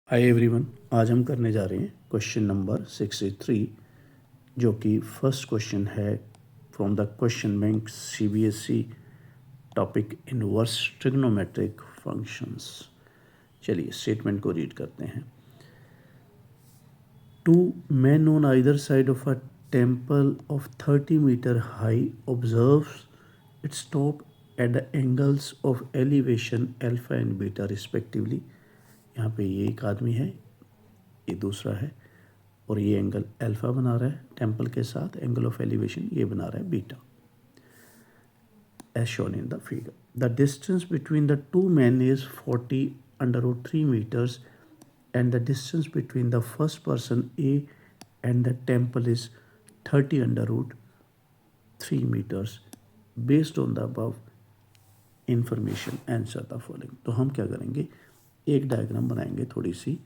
Hi everyone, आज हम करने जा रहे हैं क्वेश्चन नंबर 63 जो कि फर्स्ट क्वेश्चन है from the question bank CBSE topic inverse trigonometric functions. चलिए स्टेटमेंट को रीड करते हैं। Two men on either side of a temple of 30 meter high observes its top at the angles of elevation alpha and beta respectively। यहाँ पे ये एक आदमी है, ये दूसरा है और ये एंगल अल्फा बना रहा है टेम्पल के साथ, एंगल ऑफ एलिवेशन ये बना रहा है beta as shown in the figure. The distance between the two man is 40√3 meters and the distance between the first person A and the temple is 30√3 meters। Based on the above information answer the following। तो हम क्या करेंगे, एक diagram बनाएंगे थोड़ी सी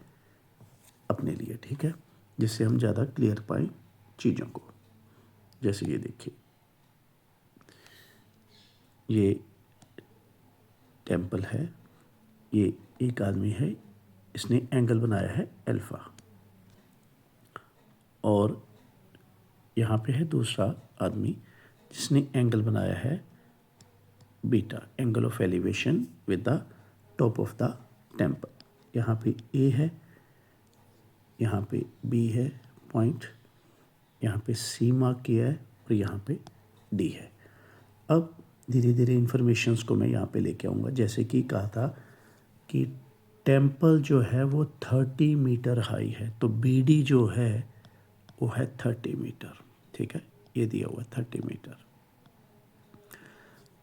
अपने लिए, ठीक है, जिससे हम ज़्यादा क्लियर पाएँ चीज़ों को। जैसे ये देखिए, ये टेम्पल है, ये एक आदमी है, इसने एंगल बनाया है अल्फ़ा, और यहाँ पे है दूसरा आदमी जिसने एंगल बनाया है beta, angle of elevation with the top of the temple. यहाँ पे ए है, यहाँ पे बी है पॉइंट, यहाँ पे सी मार्क किया है और यहाँ पे डी है। अब धीरे धीरे इन्फॉर्मेशंस को मैं यहाँ पे लेके आऊँगा। जैसे कि कहा था कि टेम्पल जो है वो 30 मीटर हाई है, तो बी डी जो है वो है 30 मीटर, ठीक है, ये दिया हुआ 30 मीटर।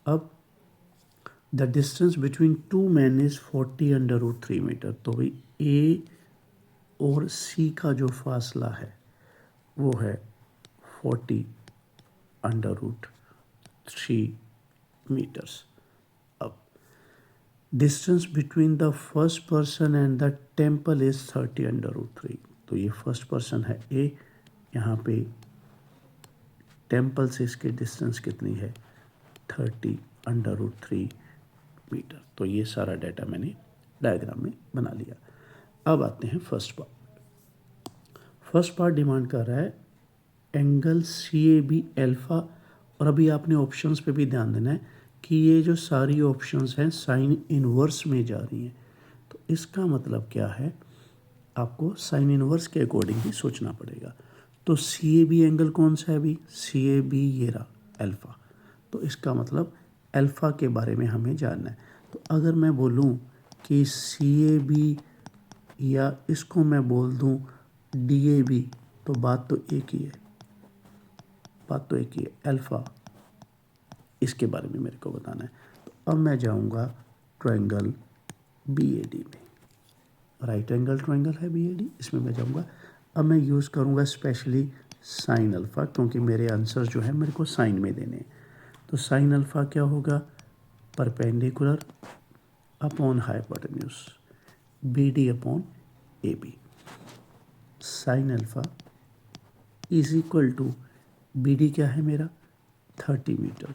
अब the distance between two man is 40√3 meter, तो भाई ए और सी का जो फासला है वो है 40√3 मीटर्स। अब distance between the first person and the temple is 30√3, तो ये फर्स्ट पर्सन है ए, यहाँ पे टेम्पल से इसकी डिस्टेंस कितनी है 30√3 मीटर। तो ये सारा डाटा मैंने डायग्राम में बना लिया। अब आते हैं first part. First part demand कर रहा है angle C A B alpha, और अभी आपने ऑप्शंस पे भी ध्यान देना है कि ये जो सारी ऑप्शंस हैं साइन इनवर्स में जा रही हैं, तो इसका मतलब क्या है, आपको साइन इनवर्स के अकॉर्डिंग ही सोचना पड़ेगा। तो सी ए बी एंगल कौन सा है अभी, सी ए बी ये रहा अल्फ़ा, तो इसका मतलब अल्फ़ा के बारे में हमें जानना है। तो अगर मैं बोलूँ कि सी ए बी या इसको मैं बोल दूँ डी ए बी, तो बात तो एक ही है, अल्फ़ा इसके बारे में मेरे को बताना है। तो अब मैं जाऊँगा ट्रायंगल बी ए डी में, राइट एंगल ट्रायंगल है बी ए डी, इसमें मैं जाऊँगा। अब मैं यूज़ करूँगा स्पेशली साइन अल्फ़ा, क्योंकि मेरे आंसर जो है मेरे को साइन में देने हैं। तो साइन अल्फ़ा क्या होगा, perpendicular upon hypotenuse B D upon A B. Sine alpha is equal to B D क्या है मेरा 30 मीटर,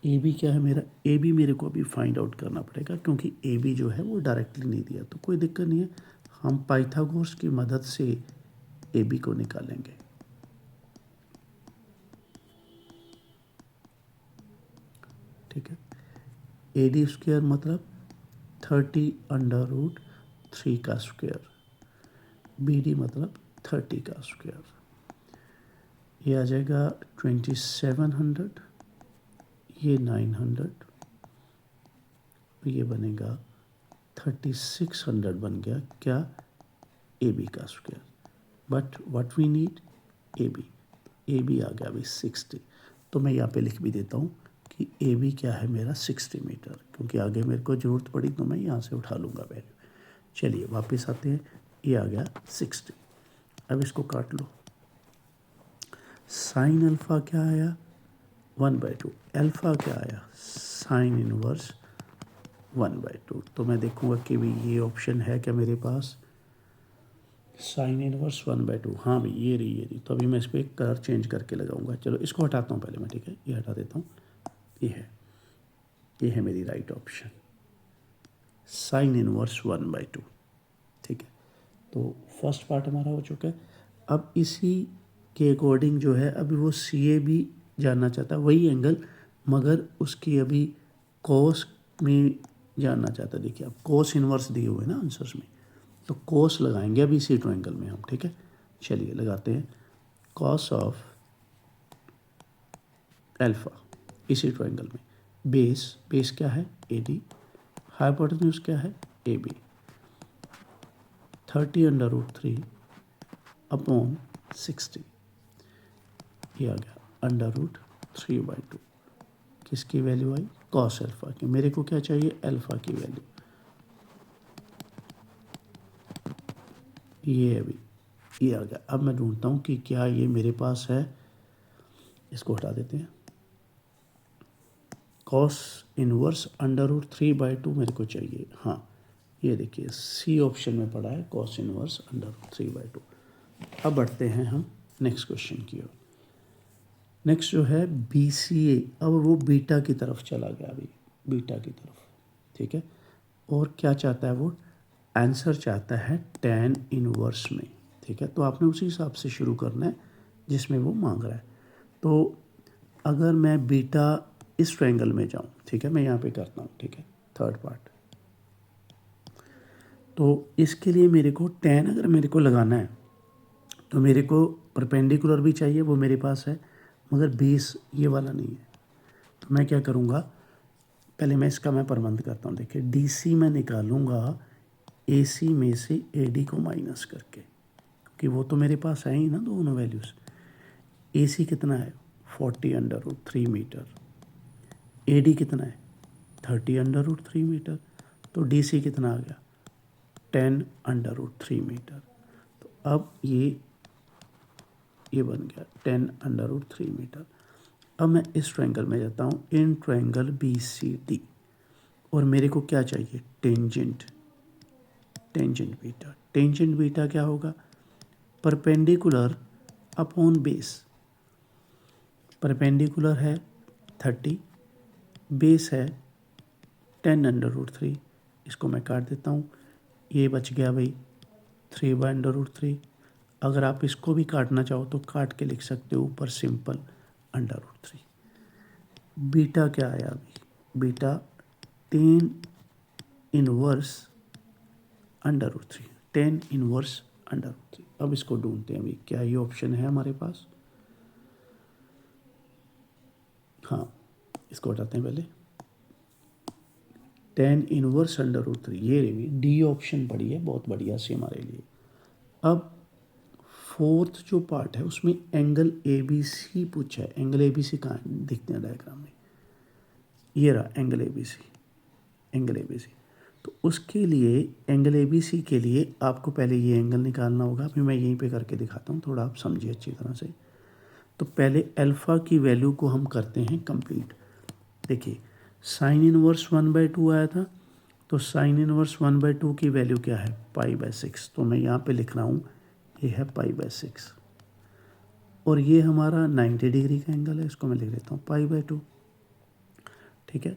ए बी क्या है मेरा, ए बी मेरे को अभी फाइंड आउट करना पड़ेगा क्योंकि ए बी जो है वो डायरेक्टली नहीं दिया, तो कोई दिक्कत नहीं है, हम पाइथागोरस की मदद से ए बी को निकालेंगे। ठीक है, ए डी स्क्वायर मतलब 30√3 का स्क्वायर, बी डी मतलब 30 का स्क्वायर, ये आ जाएगा 2700, ये 900, ये बनेगा 3600 बन गया क्या, ए बी का square. But what we need A B आ गया अभी 60, तो मैं यहाँ पे लिख भी देता हूँ कि ए बी क्या है मेरा 60 मीटर, क्योंकि आगे मेरे को ज़रूरत पड़ी तो मैं यहाँ से उठा लूँगा वैल्यू। चलिए वापस आते हैं, ये आ गया 60। अब इसको काट लो, साइन अल्फ़ा क्या आया 1/2, अल्फ़ा क्या आया साइन इनवर्स 1/2। तो मैं देखूँगा कि भी ये ऑप्शन है क्या मेरे पास, साइन इनवर्स 1/2, हाँ भाई ये रही। तो अभी मैं इस पर एक कलर चेंज करके लगाऊंगा। चलो इसको हटाता हूँ पहले मैं, ठीक है, ये हटा देता हूँ, ये है मेरी राइट ऑप्शन। Sine inverse 1/2। ठीक है, तो फर्स्ट पार्ट हमारा हो चुका है। अब इसी के अकॉर्डिंग जो है अभी वो सी ए भी जानना चाहता है, वही एंगल, मगर उसकी अभी कॉस में जानना चाहता है। देखिए अब कॉस इनवर्स दिए हुए हैं ना आंसर्स में, तो कॉस लगाएंगे अभी इसी ट्रायंगल में हम। ठीक है, चलिए लगाते हैं कॉस ऑफ अल्फा इसी ट्रायंगल में। बेस क्या है ए डी, हाइपोटेन्यूज क्या है ए बी, 30√3 अपॉन 60, ये आ गया √3/2। किसकी वैल्यू आई, कॉस अल्फा की। मेरे को क्या चाहिए, अल्फा की वैल्यू। ये अभी ये आ गया। अब मैं ढूंढता हूँ कि क्या ये मेरे पास है, इसको हटा देते हैं। कॉस इनवर्स √3/2 मेरे को चाहिए। हाँ, ये देखिए सी ऑप्शन में पड़ा है कॉस इनवर्स √3/2। अब बढ़ते हैं हम नेक्स्ट क्वेश्चन की ओर। नेक्स्ट जो है BCA, अब वो बीटा की तरफ चला गया अभी, बीटा की तरफ। ठीक है, और क्या चाहता है वो, आंसर चाहता है tan इनवर्स में। ठीक है, तो आपने उसी हिसाब से शुरू करना है जिसमें वो मांग रहा है। तो अगर मैं बीटा इस ट्रायंगल में जाऊँ, ठीक है, मैं यहाँ पे करता हूँ। ठीक है, थर्ड पार्ट, तो इसके लिए मेरे को tan अगर मेरे को लगाना है तो मेरे को परपेंडिकुलर भी चाहिए, वो मेरे पास है, मगर बेस ये वाला नहीं है। तो मैं क्या करूँगा, पहले मैं इसका मैं प्रबंध करता हूँ। देखिए DC मैं निकालूँगा AC में से AD को माइनस करके, क्योंकि वो तो मेरे पास है ही ना दोनों वैल्यूज़। AC कितना है 40√3 मीटर, AD कितना है 30√3 मीटर, तो DC कितना आ गया 10√3 मीटर। तो अब ये बन गया 10√3 मीटर। अब मैं इस ट्रायंगल में जाता हूँ, इन ट्रायंगल BCD, और मेरे को क्या चाहिए, टेंजेंट बीटा। टेंजेंट बीटा क्या होगा, परपेंडिकुलर अपॉन बेस। परपेंडिकुलर है 30, बेस है 10√3, इसको मैं काट देता हूँ, ये बच गया भाई 3/√3। अगर आप इसको भी काटना चाहो तो काट के लिख सकते हो ऊपर सिंपल √3। बीटा क्या आया अभी, बीटा 10 इनवर्स √3, 10 इनवर्स √3। अब इसको ढूंढते हैं अभी, क्या ये ऑप्शन है हमारे पास। हाँ, इसको हटाते हैं पहले, 10 इनवर्स √3, ये रही डी ऑप्शन पड़ी है, बहुत बढ़िया से हमारे लिए। अब फोर्थ जो पार्ट है उसमें एंगल ABC पूछा है। एंगल ABC कहाँ है, दिखते हैं डायग्राम में, ये रहा एंगल ABC। तो उसके लिए एंगल ABC के लिए आपको पहले ये एंगल निकालना होगा। अभी मैं यहीं पे करके दिखाता हूँ, थोड़ा आप समझिए अच्छी तरह से। तो पहले अल्फ़ा की वैल्यू को हम करते हैं कंप्लीट। देखिए साइन इनवर्स 1/2 आया था, तो साइन इनवर्स 1/2 की वैल्यू क्या है π/6। तो मैं यहाँ पे लिख रहा हूँ, ये है π/6, और ये हमारा 90 डिग्री का एंगल है, इसको मैं लिख देता हूँ π/2। ठीक है,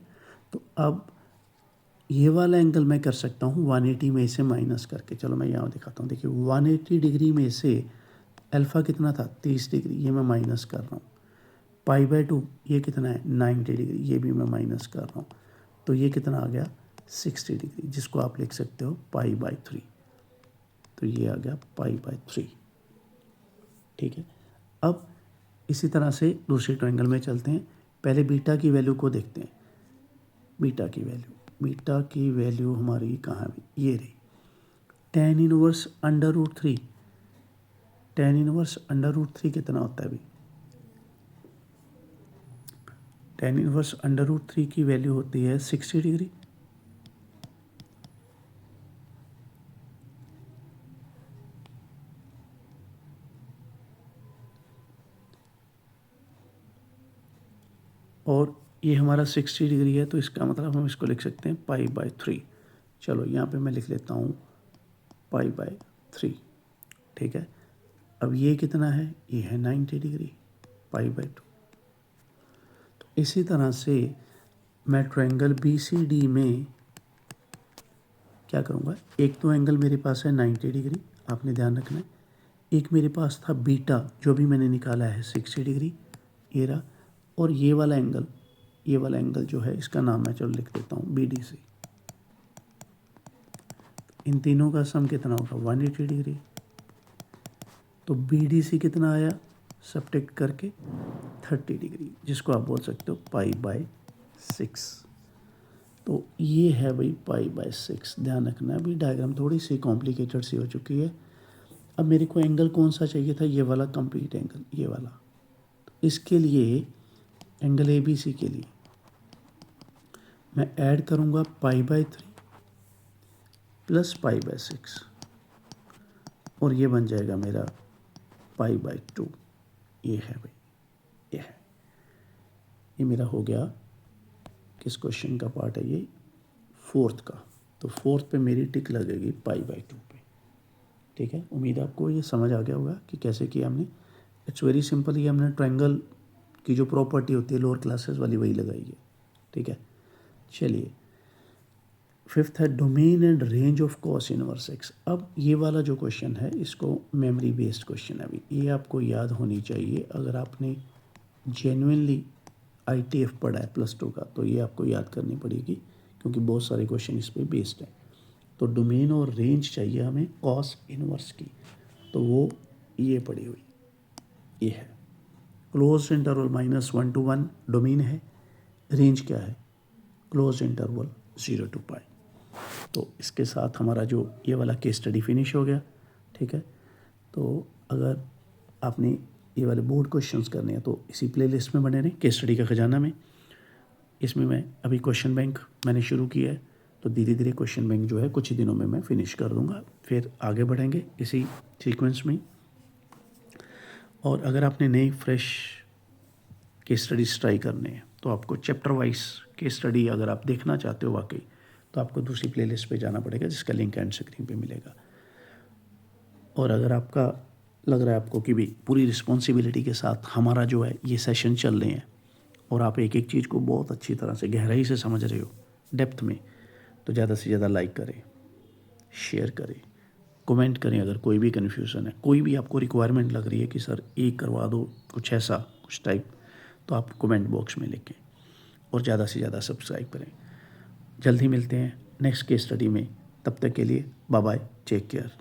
तो अब ये वाला एंगल मैं कर सकता हूँ 180 में से माइनस करके। चलो मैं यहाँ दिखाता हूँ। देखिए 180 डिग्री में से अल्फ़ा कितना था 30 डिग्री, ये मैं माइनस कर रहा हूँ। π/2 ये कितना है 90 डिग्री, ये भी मैं माइनस कर रहा हूँ। तो ये कितना आ गया 60 डिग्री, जिसको आप लिख सकते हो π/3। तो ये आ गया π/3। ठीक है, अब इसी तरह से दूसरे ट्रायंगल में चलते हैं। पहले बीटा की वैल्यू को देखते हैं। बीटा की वैल्यू हमारी कहाँ है, ये रही 10 इनवर्स √3। 10 इनवर्स √3 कितना होता है अभी, 10 इनवर्स √3 की वैल्यू होती है 60 डिग्री। और ये हमारा 60 डिग्री है, तो इसका मतलब हम इसको लिख सकते हैं π/3। चलो यहाँ पे मैं लिख लेता हूँ π/3। ठीक है, अब ये कितना है, ये है 90 डिग्री, π/2। तो इसी तरह से मैं ट्रायंगल BCD में क्या करूँगा, एक तो एंगल मेरे पास है 90 डिग्री, आपने ध्यान रखना है। एक मेरे पास था बीटा जो भी मैंने निकाला है 60 डिग्री, ये रहा। और ये वाला एंगल जो है इसका नाम मैं चलो लिख देता हूँ BDC। इन तीनों का सम कितना होगा 180 डिग्री। तो BDC कितना आया सब्ट्रैक्ट करके 30 डिग्री, जिसको आप बोल सकते हो π/6। तो ये है भाई π/6। ध्यान रखना अभी डायग्राम थोड़ी सी कॉम्प्लिकेटेड सी हो चुकी है। अब मेरे को एंगल कौन सा चाहिए था, ये वाला कंप्लीट एंगल, ये वाला। तो इसके लिए एंगल ABC के लिए मैं ऐड करूँगा π/3 प्लस π/6 और ये बन जाएगा मेरा π/2। ये है भाई, ये है, ये मेरा हो गया। किस क्वेश्चन का पार्ट है ये, 4th का। तो 4th पे मेरी टिक लगेगी π/2 पे। ठीक है, उम्मीद आपको ये समझ आ गया होगा कि कैसे किया हमने। It's very simple. ये हमने ट्रायंगल की जो प्रॉपर्टी होती है लोअर क्लासेस वाली वही लगाई है। ठीक है, चलिए 5th है domain and range of cos inverse x। अब ये वाला जो क्वेश्चन है इसको मेमोरी बेस्ड क्वेश्चन है अभी, ये आपको याद होनी चाहिए। अगर आपने जेन्युइनली ITF पढ़ा है +2 का तो ये आपको याद करनी पड़ेगी, क्योंकि बहुत सारे क्वेश्चन इस पर बेस्ड हैं। तो डोमेन और रेंज चाहिए हमें कॉस इनवर्स की, तो वो ये पड़ी हुई ये है। क्लोज इंटरवल -1 to 1 डोमेन है, रेंज क्या है क्लोज इंटरवल 0 to π। तो इसके साथ हमारा जो ये वाला केस स्टडी फिनिश हो गया। ठीक है, तो अगर आपने ये वाले बोर्ड क्वेश्चंस करने हैं तो इसी प्लेलिस्ट में बने रहें, केस स्टडी का खजाना में। इसमें मैं अभी क्वेश्चन बैंक मैंने शुरू किया है, तो धीरे धीरे क्वेश्चन बैंक जो है कुछ ही दिनों में मैं फिनिश कर दूंगा, फिर आगे बढ़ेंगे इसी सीक्वेंस में। और अगर आपने नई फ्रेश केस स्टडीज ट्राई करने हैं तो आपको चैप्टर वाइज केस स्टडी अगर आप देखना चाहते हो वाकई, तो आपको दूसरी प्लेलिस्ट पे जाना पड़ेगा जिसका लिंक एंड स्क्रीन पे मिलेगा। और अगर आपका लग रहा है आपको कि भी पूरी रिस्पॉन्सिबिलिटी के साथ हमारा जो है ये सेशन चल रहे हैं और आप एक एक चीज़ को बहुत अच्छी तरह से गहराई से समझ रहे हो डेप्थ में, तो ज़्यादा से ज़्यादा लाइक करें, शेयर करें, कमेंट करें। अगर कोई भी कन्फ्यूज़न है, कोई भी आपको रिक्वायरमेंट लग रही है कि सर ये करवा दो कुछ ऐसा कुछ टाइप, तो आप कमेंट बॉक्स में लिखें और ज़्यादा से ज़्यादा सब्सक्राइब करें। जल्द ही मिलते हैं नेक्स्ट केस स्टडी में, तब तक के लिए बाय बाय, टेक केयर।